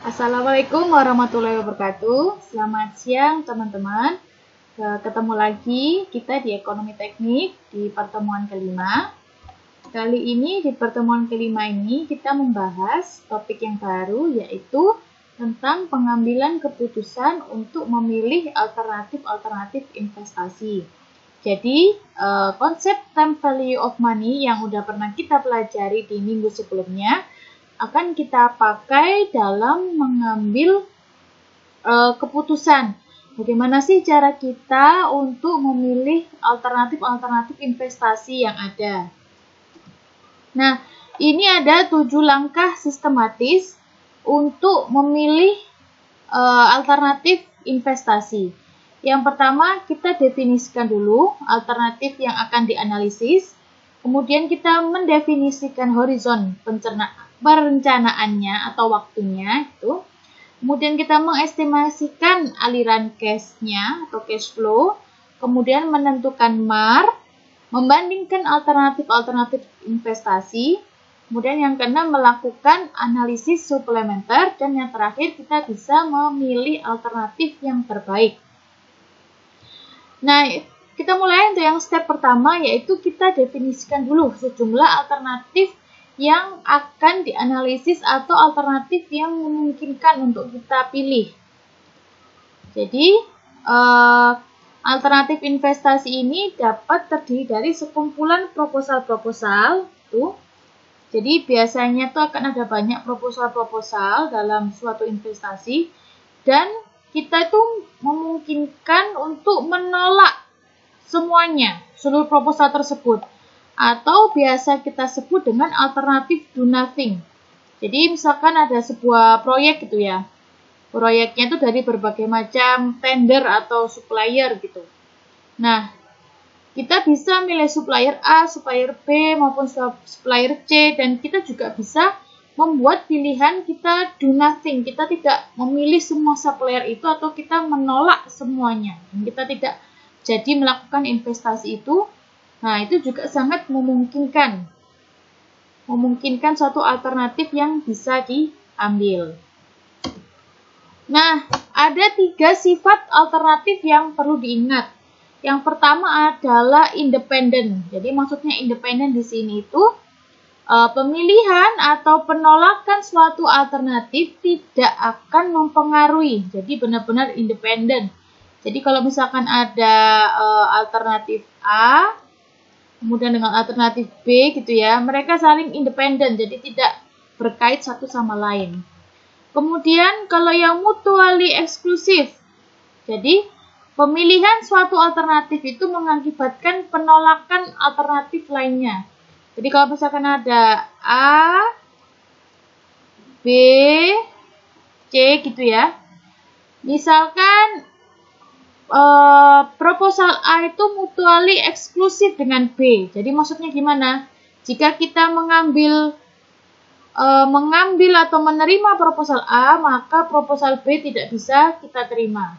Assalamualaikum warahmatullahi wabarakatuh. Selamat siang teman-teman. Ketemu lagi kita di Ekonomi Teknik di pertemuan kelima. Kali ini di pertemuan kelima ini kita membahas topik yang baru, yaitu tentang pengambilan keputusan untuk memilih alternatif investasi. Jadi konsep time value of money yang udah pernah kita pelajari di minggu sebelumnya akan kita pakai dalam mengambil keputusan. Bagaimana sih cara kita untuk memilih alternatif investasi yang ada? Nah, ini ada 7 langkah sistematis untuk memilih alternatif investasi. Yang pertama, kita definisikan dulu alternatif yang akan dianalisis. Kemudian kita mendefinisikan horizon perencanaannya atau waktunya itu. Kemudian kita mengestimasikan aliran cash-nya atau cash flow. Kemudian menentukan MAR, membandingkan alternatif investasi. Kemudian yang keenam melakukan analisis suplementer, dan yang terakhir kita bisa memilih alternatif yang terbaik. Nah, kita mulai untuk yang step pertama, yaitu kita definisikan dulu sejumlah alternatif yang akan dianalisis atau alternatif yang memungkinkan untuk kita pilih. Jadi, alternatif investasi ini dapat terdiri dari sekumpulan proposal-proposal. Jadi, biasanya tuh akan ada banyak proposal-proposal dalam suatu investasi, dan kita itu memungkinkan untuk menolak semuanya, seluruh proposal tersebut. Atau biasa kita sebut dengan alternatif do nothing. Jadi misalkan ada sebuah proyek gitu ya. Proyeknya itu dari berbagai macam tender atau supplier gitu. Nah, kita bisa milih supplier A, supplier B maupun supplier C, dan kita juga bisa membuat pilihan kita do nothing. Kita tidak memilih semua supplier itu atau kita menolak semuanya. Dan kita tidak jadi melakukan investasi itu. Nah, itu juga sangat memungkinkan suatu alternatif yang bisa diambil. Nah, ada 3 sifat alternatif yang perlu diingat. Yang pertama adalah independen. Jadi maksudnya independen di sini itu pemilihan atau penolakan suatu alternatif tidak akan mempengaruhi. Jadi benar-benar independen. Jadi kalau misalkan ada alternatif A, kemudian dengan alternatif B gitu ya, mereka saling independen, jadi tidak berkait satu sama lain. Kemudian kalau yang mutually eksklusif, jadi pemilihan suatu alternatif itu mengakibatkan penolakan alternatif lainnya. Jadi kalau misalkan ada A, B, C gitu ya. Misalkan proposal A itu mutually eksklusif dengan B. Jadi maksudnya gimana? Jika kita mengambil atau menerima proposal A, maka proposal B tidak bisa kita terima.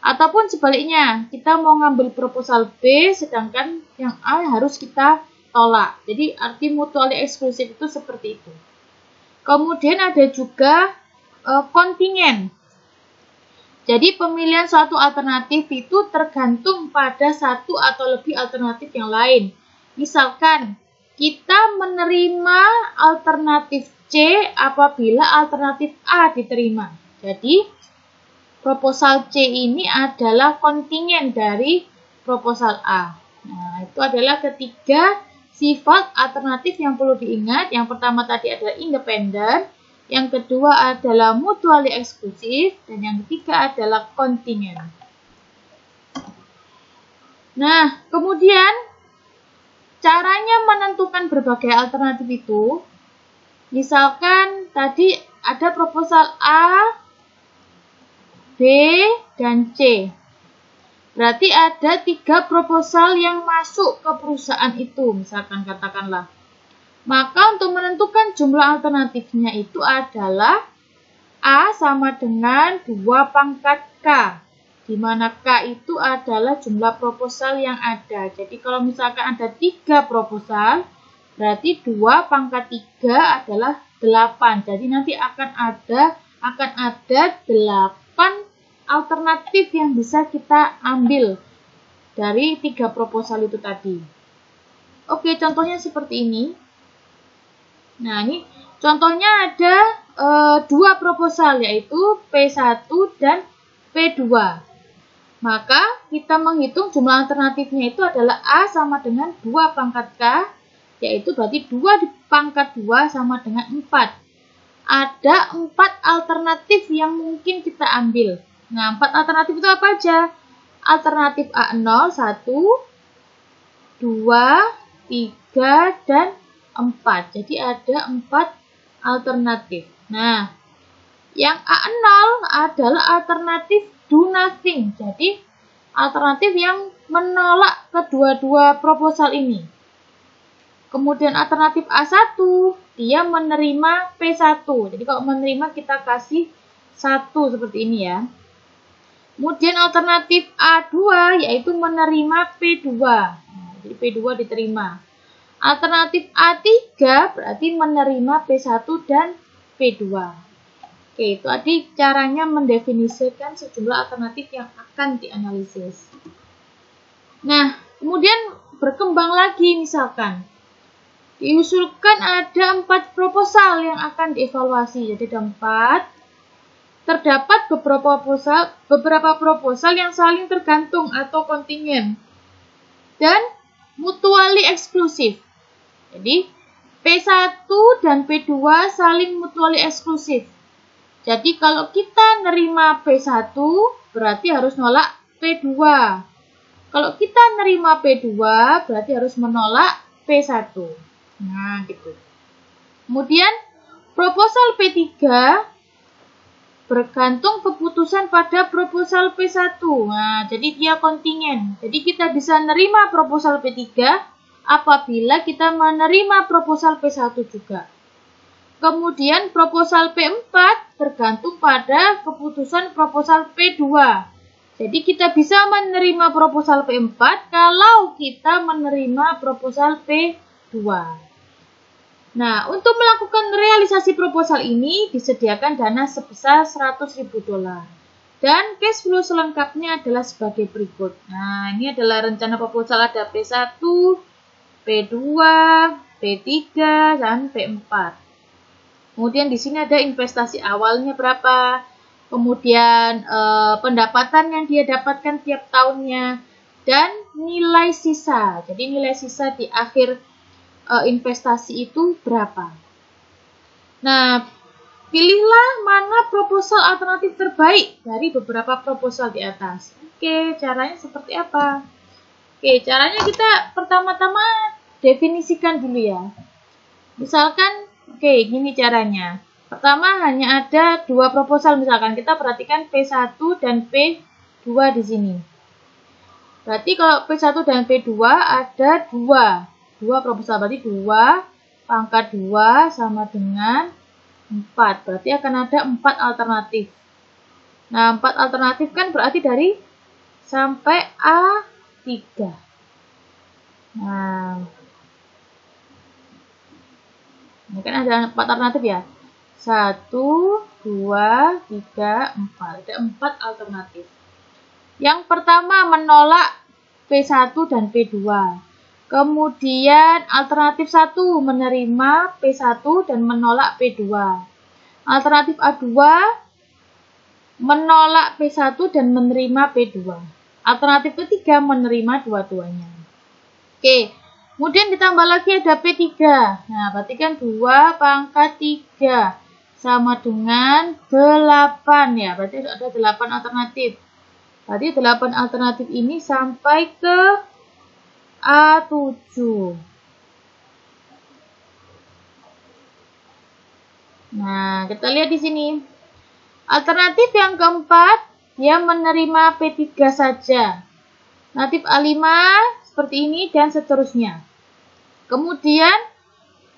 Ataupun sebaliknya, kita mau ngambil proposal B, sedangkan yang A harus kita tolak. Jadi arti mutually eksklusif itu seperti itu. Kemudian ada juga kontingen. Jadi pemilihan suatu alternatif itu tergantung pada satu atau lebih alternatif yang lain. Misalkan kita menerima alternatif C apabila alternatif A diterima. Jadi proposal C ini adalah kontingen dari proposal A. Nah, itu adalah ketiga sifat alternatif yang perlu diingat. Yang pertama tadi adalah independen, yang kedua adalah mutually eksklusif, dan yang ketiga adalah kontingen. Nah, kemudian caranya menentukan berbagai alternatif itu, misalkan tadi ada proposal A, B, dan C. Berarti ada 3 proposal yang masuk ke perusahaan itu, misalkan katakanlah. Maka untuk menentukan jumlah alternatifnya itu adalah A sama dengan 2 pangkat K, di mana K itu adalah jumlah proposal yang ada. Jadi kalau misalkan ada 3 proposal, berarti 2 pangkat 3 adalah 8. Jadi nanti akan ada akan ada 8 alternatif yang bisa kita ambil dari 3 proposal itu tadi. Oke, contohnya seperti ini. Nah, ini contohnya ada 2 proposal, yaitu P1 dan P2. Maka kita menghitung jumlah alternatifnya itu adalah A sama dengan 2 pangkat K, yaitu berarti 2 pangkat 2 sama dengan 4. Ada 4 alternatif yang mungkin kita ambil. Nah, 4 alternatif itu apa aja? Alternatif A0, 1, 2, 3, dan 4. Jadi ada 4 alternatif. Nah, yang A0 adalah alternatif do nothing. Jadi, alternatif yang menolak kedua-dua proposal ini. Kemudian alternatif A1, dia menerima P1. Jadi, kalau menerima kita kasih 1 seperti ini ya. Kemudian alternatif A2, yaitu menerima P2. Nah, jadi P2 diterima. Alternatif A3 berarti menerima P1 dan P2. Oke, itu tadi caranya mendefinisikan sejumlah alternatif yang akan dianalisis. Nah, kemudian berkembang lagi misalkan. Diusulkan ada 4 proposal yang akan dievaluasi. Jadi ada 4. Terdapat beberapa proposal yang saling tergantung atau kontingen. Dan mutually eksklusif. Jadi, P1 dan P2 saling mutually eksklusif. Jadi kalau kita nerima P1, berarti harus nolak P2. Kalau kita nerima P2, berarti harus menolak P1. Nah, gitu. Kemudian, proposal P3 bergantung keputusan pada proposal P1. Nah, jadi dia kontingen. Jadi kita bisa nerima proposal P3 apabila kita menerima proposal P1 juga. Kemudian proposal P4 tergantung pada keputusan proposal P2. Jadi kita bisa menerima proposal P4 kalau kita menerima proposal P2. Nah, untuk melakukan realisasi proposal ini disediakan dana sebesar $100.000. Dan cash flow selengkapnya adalah sebagai berikut. Nah, ini adalah rencana proposal, ada P1, P2, P3, dan P4. Kemudian di sini ada investasi awalnya berapa, kemudian pendapatan yang dia dapatkan tiap tahunnya, dan nilai sisa. Jadi nilai sisa di akhir investasi itu berapa. Nah, pilihlah mana proposal alternatif terbaik dari beberapa proposal di atas. Oke, caranya seperti apa? Oke, caranya kita pertama-tama definisikan dulu ya. Misalkan, oke, gini caranya. Pertama hanya ada 2 proposal, misalkan kita perhatikan P1 dan P2 di sini. Berarti kalau P1 dan P2 ada 2 proposal, berarti 2 pangkat 2 sama dengan 4. Berarti akan ada 4 alternatif. Nah, 4 alternatif kan berarti dari sampai A3. Nah, ini kan ada 4 alternatif ya. 1, 2, 3, 4. Ada 4 alternatif. Yang pertama menolak P1 dan P2. Kemudian alternatif 1 menerima P1 dan menolak P2. Alternatif A2 menolak P1 dan menerima P2. Alternatif ketiga menerima dua-duanya. Oke, kemudian ditambah lagi ada P3. Nah, berarti kan 2 pangkat 3 sama dengan 8 ya. Berarti ada 8 alternatif. Berarti 8 alternatif ini sampai ke A7. Nah, kita lihat di sini. Alternatif yang keempat, dia menerima P3 saja. Alternatif A5 seperti ini dan seterusnya. Kemudian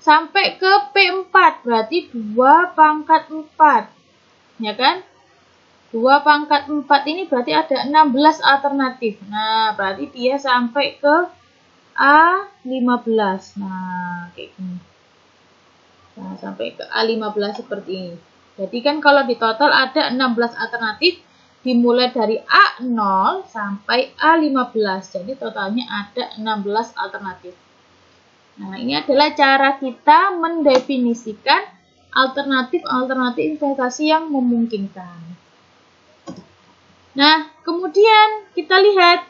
sampai ke P4, berarti 2 pangkat 4. Ya kan? 2 pangkat 4 ini berarti ada 16 alternatif. Nah, berarti dia sampai ke A15. Nah, kayak gini. Nah, sampai ke A15 seperti ini. Jadi kan kalau di total ada 16 alternatif dimulai dari A0 sampai A15. Jadi totalnya ada 16 alternatif. Nah, ini adalah cara kita mendefinisikan alternatif-alternatif investasi yang memungkinkan. Nah, kemudian kita lihat,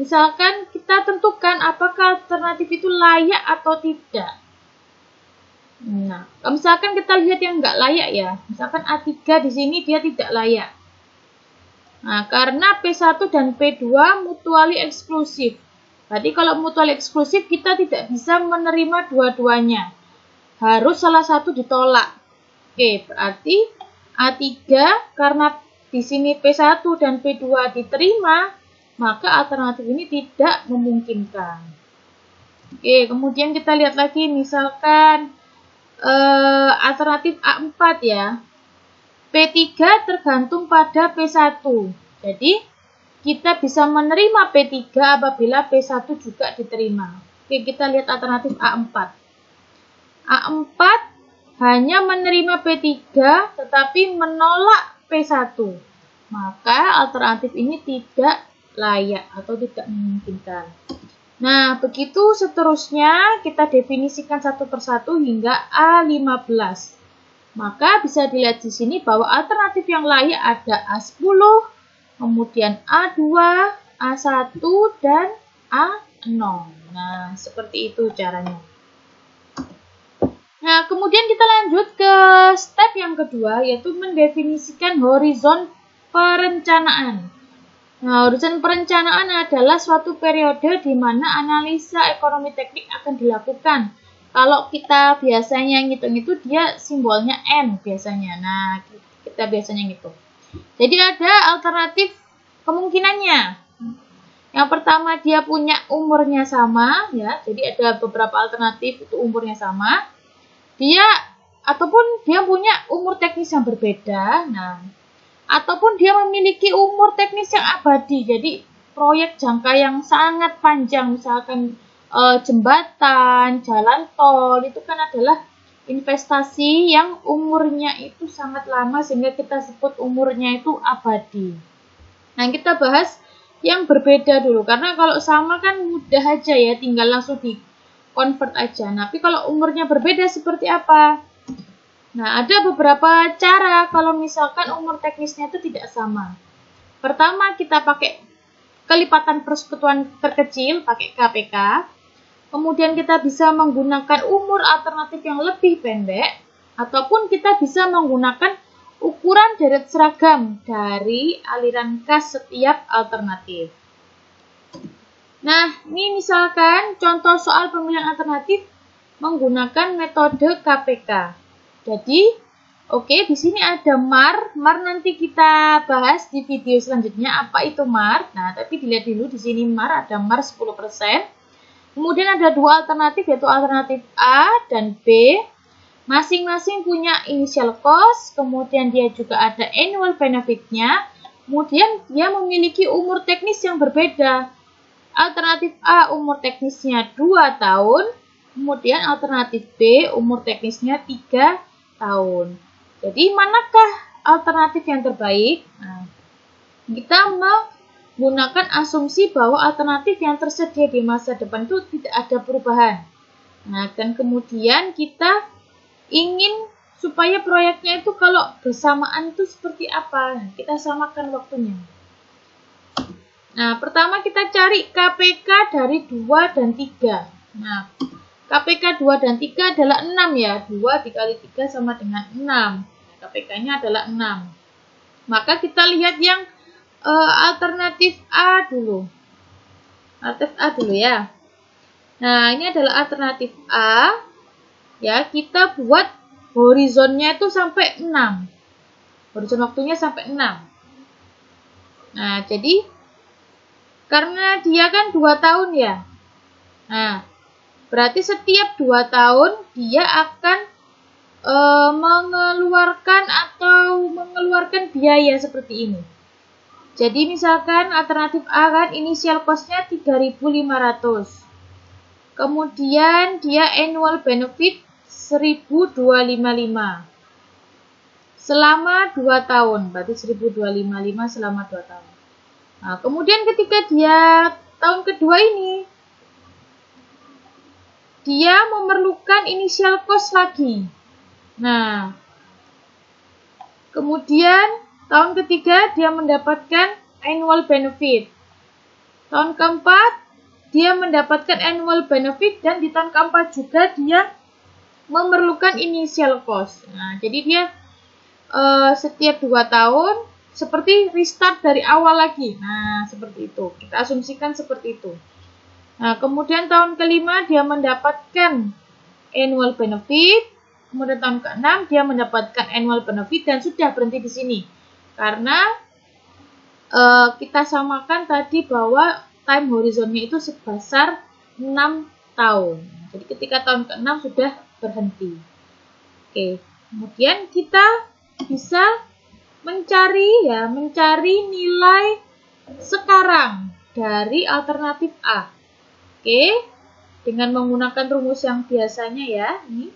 misalkan kita tentukan apakah alternatif itu layak atau tidak. Nah, misalkan kita lihat yang nggak layak ya, misalkan A3 di sini dia tidak layak. Nah, karena P1 dan P2 mutually eksklusif. Berarti kalau mutually eksklusif kita tidak bisa menerima dua-duanya. Harus salah satu ditolak. Oke, berarti A3 karena di sini P1 dan P2 diterima, maka alternatif ini tidak memungkinkan. Oke, kemudian kita lihat lagi misalkan alternatif A4 ya. P3 tergantung pada P1. Jadi kita bisa menerima P3 apabila P1 juga diterima. Oke, kita lihat alternatif A4. A4 hanya menerima P3 tetapi menolak P1. Maka alternatif ini tidak layak atau tidak memungkinkan. Nah, begitu seterusnya kita definisikan satu persatu hingga A15. Maka bisa dilihat di sini bahwa alternatif yang layak ada A10, kemudian A2, A1, dan A0. Nah, seperti itu caranya. Nah, kemudian kita lanjut ke step yang kedua, yaitu mendefinisikan horizon perencanaan. Nah, horizon perencanaan adalah suatu periode di mana analisa ekonomi teknik akan dilakukan. Kalau kita biasanya ngitung itu dia simbolnya N biasanya. Nah, kita biasanya ngitung. Jadi ada alternatif kemungkinannya. Yang pertama dia punya umurnya sama ya. Jadi ada beberapa alternatif itu umurnya sama. Ataupun dia punya umur teknis yang berbeda. Nah, ataupun dia memiliki umur teknis yang abadi. Jadi proyek jangka yang sangat panjang, misalkan jembatan, jalan tol, itu kan adalah investasi yang umurnya itu sangat lama sehingga kita sebut umurnya itu abadi. Nah, kita bahas yang berbeda dulu, karena kalau sama kan mudah aja ya, tinggal langsung di convert aja. Tapi kalau umurnya berbeda seperti apa? Nah, ada beberapa cara kalau misalkan umur teknisnya itu tidak sama. Pertama, kita pakai kelipatan persekutuan terkecil, pakai KPK. Kemudian kita bisa menggunakan umur alternatif yang lebih pendek, ataupun kita bisa menggunakan ukuran deret seragam dari aliran kas setiap alternatif. Nah, ini misalkan contoh soal pemilihan alternatif menggunakan metode KPK. Jadi, di sini ada MAR. MAR nanti kita bahas di video selanjutnya apa itu MAR. Nah, tapi dilihat dulu di sini MAR ada MAR 10%. Kemudian ada dua alternatif, yaitu alternatif A dan B. Masing-masing punya initial cost, kemudian dia juga ada annual benefit-nya. Kemudian dia memiliki umur teknis yang berbeda. Alternatif A umur teknisnya 2 tahun, kemudian alternatif B umur teknisnya 3 tahun. Jadi manakah alternatif yang terbaik? Nah, kita menggunakan asumsi bahwa alternatif yang tersedia di masa depan itu tidak ada perubahan. Nah, dan kemudian kita ingin supaya proyeknya itu kalau bersamaan itu seperti apa? Nah, kita samakan waktunya. Nah, pertama kita cari KPK dari 2 dan 3. Nah, KPK 2 dan 3 adalah 6 ya. 2 dikali 3 sama dengan 6. Nah, KPK-nya adalah 6. Maka kita lihat yang alternatif A dulu. Alternatif A dulu ya. Nah, ini adalah alternatif A. Ya, kita buat horizonnya itu sampai 6. Horizon waktunya sampai 6. Nah, jadi karena dia kan 2 tahun ya. Nah, berarti setiap 2 tahun dia akan mengeluarkan biaya seperti ini. Jadi misalkan alternatif A kan initial cost-nya 3.500. Kemudian dia annual benefit 1.255. selama 2 tahun. Berarti 1.255 selama 2 tahun. Nah, kemudian ketika dia tahun kedua ini, dia memerlukan initial cost lagi. Nah, kemudian tahun ketiga dia mendapatkan annual benefit. Tahun keempat dia mendapatkan annual benefit dan di tahun keempat juga dia memerlukan initial cost. Nah, jadi dia setiap 2 tahun seperti restart dari awal lagi. Nah, seperti itu. Kita asumsikan seperti itu. Nah, kemudian tahun kelima dia mendapatkan annual benefit. Kemudian tahun ke-6 dia mendapatkan annual benefit dan sudah berhenti di sini. Karena kita samakan tadi bahwa time horizonnya itu sebesar 6 tahun. Jadi ketika tahun ke-6 sudah berhenti. Oke, kemudian kita bisa mencari nilai sekarang dari alternatif A. Oke, dengan menggunakan rumus yang biasanya ya. Ini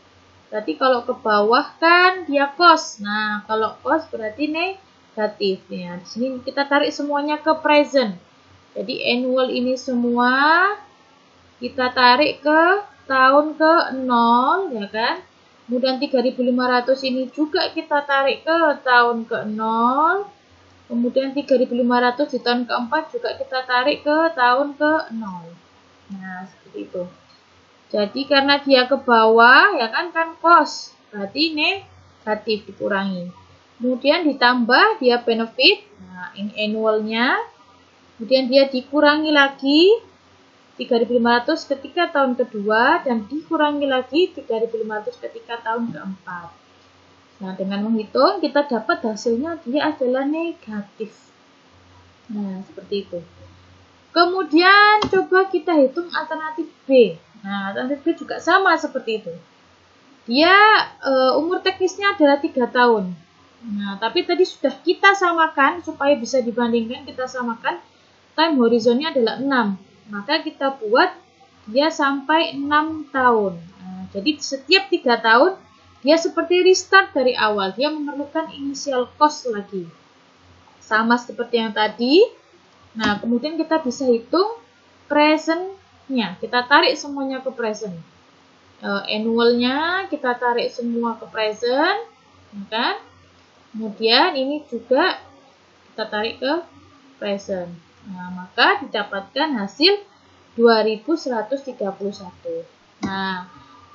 berarti kalau ke bawah kan dia cost. Nah, kalau cost berarti negatif ya. Di sini kita tarik semuanya ke present. Jadi annual ini semua kita tarik ke tahun ke-0 ya kan. Kemudian 3.500 ini juga kita tarik ke tahun ke-0. Kemudian 3.500 di tahun ke-4 juga kita tarik ke tahun ke-0. Nah, seperti itu. Jadi karena dia ke bawah ya kan cost, berarti negatif dikurangi. Kemudian ditambah dia benefit. Nah, ini annualnya. Kemudian dia dikurangi lagi 3.500 ketika tahun kedua dan dikurangi lagi 3.500 ketika tahun keempat. Nah, dengan menghitung kita dapat hasilnya dia adalah negatif. Nah, seperti itu. Kemudian coba kita hitung alternatif B. Nah, alternatif B juga sama seperti itu. Dia umur teknisnya adalah 3 tahun. Nah, tapi tadi sudah kita samakan supaya bisa dibandingkan, kita samakan time horizonnya adalah 6. Maka kita buat dia sampai 6 tahun. Nah, jadi setiap 3 tahun dia seperti restart dari awal. Dia memerlukan initial cost lagi. Sama seperti yang tadi. Nah, kemudian kita bisa hitung present-nya. Kita tarik semuanya ke present. Annual-nya kita tarik semua ke present. Kan? Kemudian ini juga kita tarik ke present. Nah, maka didapatkan hasil 2131. Nah,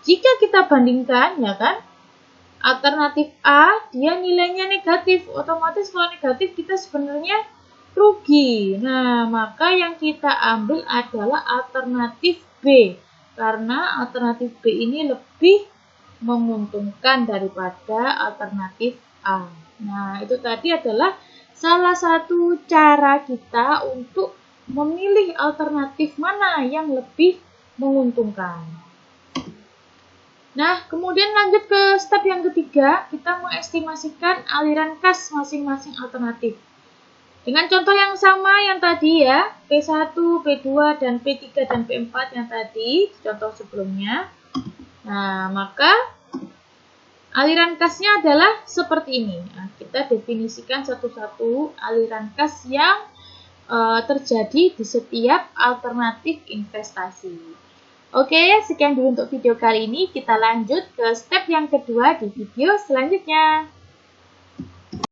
jika kita bandingkan ya kan, alternatif A dia nilainya negatif. Otomatis kalau negatif kita sebenarnya rugi. Nah, maka yang kita ambil adalah alternatif B. Karena alternatif B ini lebih menguntungkan daripada alternatif A. Nah, itu tadi adalah salah satu cara kita untuk memilih alternatif mana yang lebih menguntungkan. Nah, kemudian lanjut ke step yang ketiga, kita mengestimasikan aliran kas masing-masing alternatif. Dengan contoh yang sama yang tadi ya, P1, P2, dan P3, dan P4 yang tadi, contoh sebelumnya. Nah, maka aliran kasnya adalah seperti ini. Nah, kita definisikan satu-satu aliran kas yang terjadi di setiap alternatif investasi. Oke, sekian dulu untuk video kali ini. Kita lanjut ke step yang kedua di video selanjutnya.